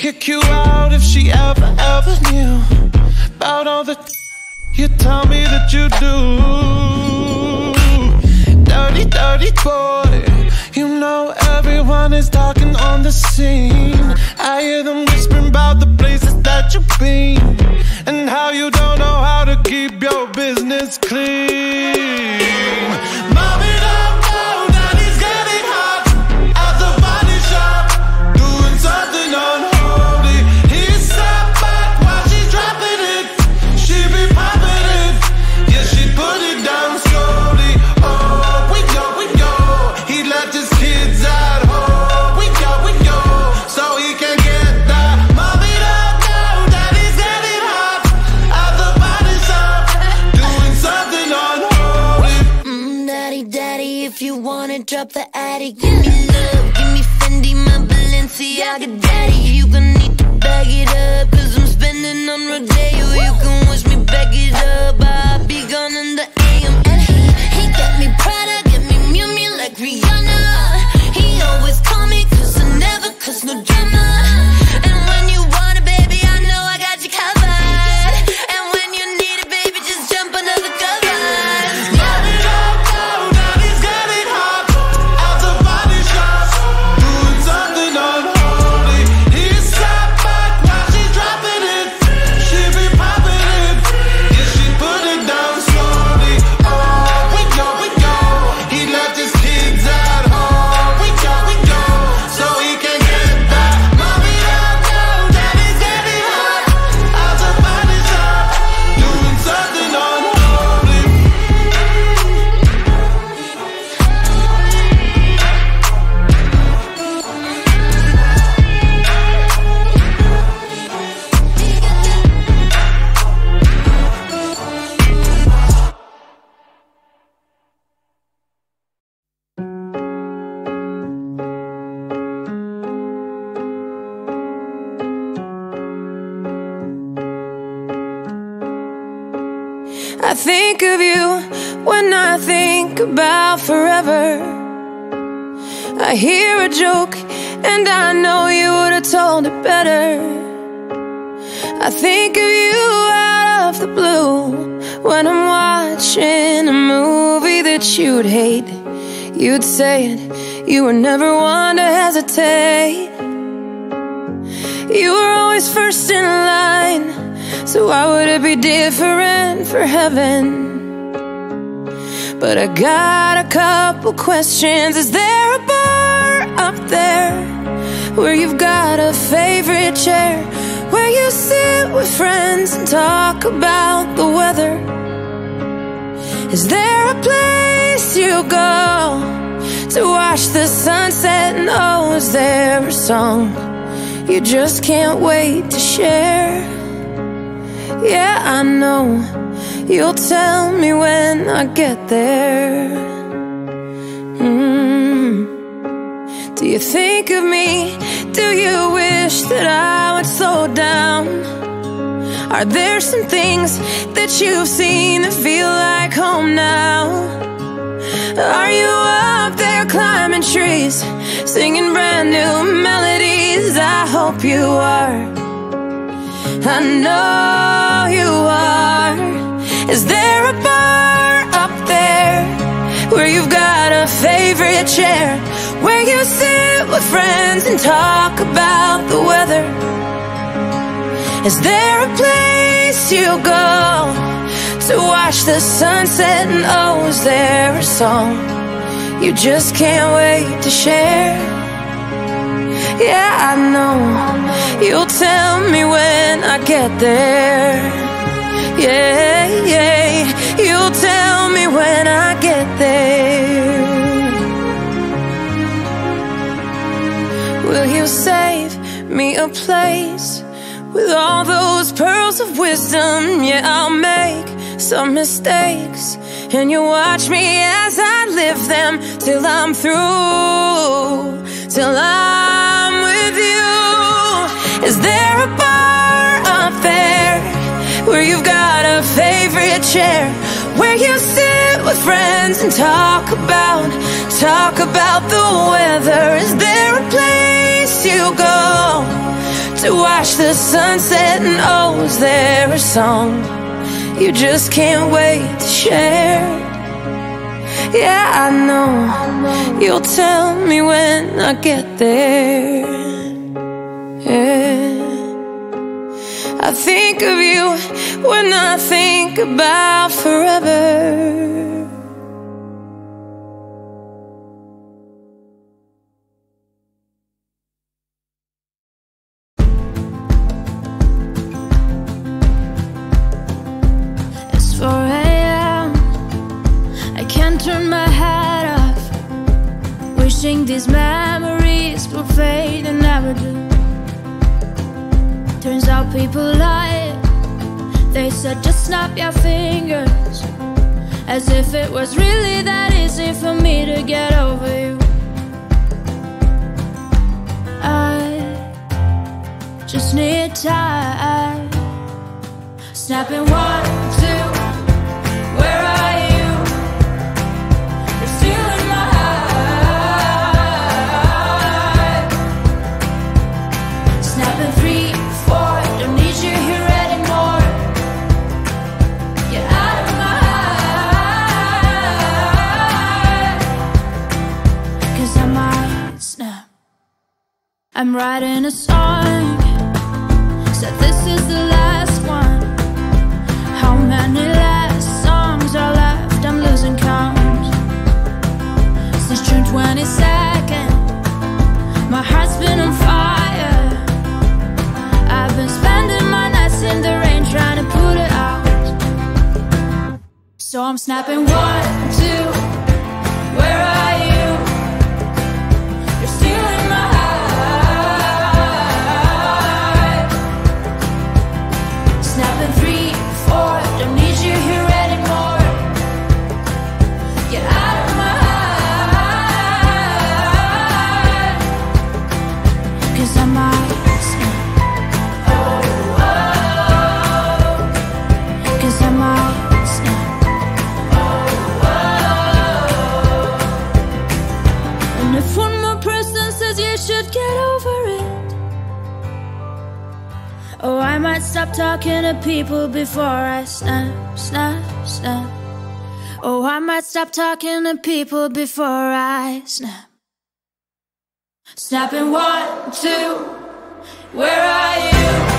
kick you out if she ever knew about all the you tell me that you do. Dirty, dirty boy, you know everyone is talking on the scene. I hear them whispering about the places that you've been and how you don't know how to keep your business clean. Mom it up now, daddy's getting hot at the body shop, doing something unholy. He's sat back while she's dropping it. She be popping it, yeah, she put it down slowly. Oh, we go, he left his kids at home. We go, so he can get that. Mom it up now, daddy's getting hot at the body shop, doing something unholy. Daddy, daddy, if you wanna drop the attic, give me love, give me Fendi, my Balenciaga, daddy. You gonna need to bag it up, cause I'm spending on Rodeo. You can wish me back it up, I'll be gone in the AM. And he got me Prada, get me Miu Miu like Rihanna. He always call me cause I never cause no drama. And when you want it, baby, I know I got you covered. And when you need it, baby, just jump under the covers. Mom it up now, daddy's getting hot at the body shop, doing something unholy. He's sat back while she's dropping it. She be popping it, yeah, she put it down slowly. Oh, we go, he left his kids at home. We go, so he can get that. Mom it up now, daddy's getting hot at the body shop, doing something unholy. I think of you when I think about forever. I hear a joke and I know you would have told it better. I think of you out of the blue when I'm watching a movie that you'd hate. You'd say it, you were never one to hesitate. You were always first in line, so why would it be different for heaven? But I got a couple questions. Is there a bar up there where you've got a favorite chair, where you sit with friends and talk about the weather? Is there a place you go to watch the sunset? And oh, is there a song you just can't wait to share? Yeah, I know you'll tell me when I get there. Do you think of me? Do you wish that I would slow down? Are there some things that you've seen that feel like home now? Are you up there climbing trees, singing brand new melodies? I hope you are. I know you are. Is there a bar up there where you've got a favorite chair, where you sit with friends and talk about the weather? Is there a place you go to watch the sunset? And oh, is there a song you just can't wait to share? Yeah, I know you'll tell me when I get there. Yeah, you'll tell me when I get there. Will you save me a place with all those pearls of wisdom? Yeah, I'll make some mistakes, and you watch me as I live them till I'm through, till I'm with you. Is there a bar up there where you've got a favorite chair, where you sit with friends and talk about the weather. Is there a place you go to watch the sunset? And oh, is there a song you just can't wait to share? Yeah, I know you'll tell me when I get there. Yeah, I think of you when I think about forever. It's 4 AM, I can't turn my head off, wishing these memories will fade and never do. Turns out people lie. They said just snap your fingers, as if it was really that easy for me to get over you. I just need time. Snapping 1, 2, where are you? You're still in my heart. Snapping 3, 4, don't need you here anymore. Get out of my heart, 'cause I might snap. I'm writing a song, said this is the last one. How many last songs are left? I'm losing count. Since June 22nd, my heart's been on fire. I've been spending my nights in the rain trying to put it out. So I'm snapping 1, 2, where are you? You're still in my heart. Snapping 3, 4, don't need you here anymore. Get out of my heart, 'cause I might snap. Cause I might snap. And if one more person says you should get over it, oh, I might stop talking to people before I snap, snap, snap. Oh, I might stop talking to people before I snap. Snapping 1, 2, where are you?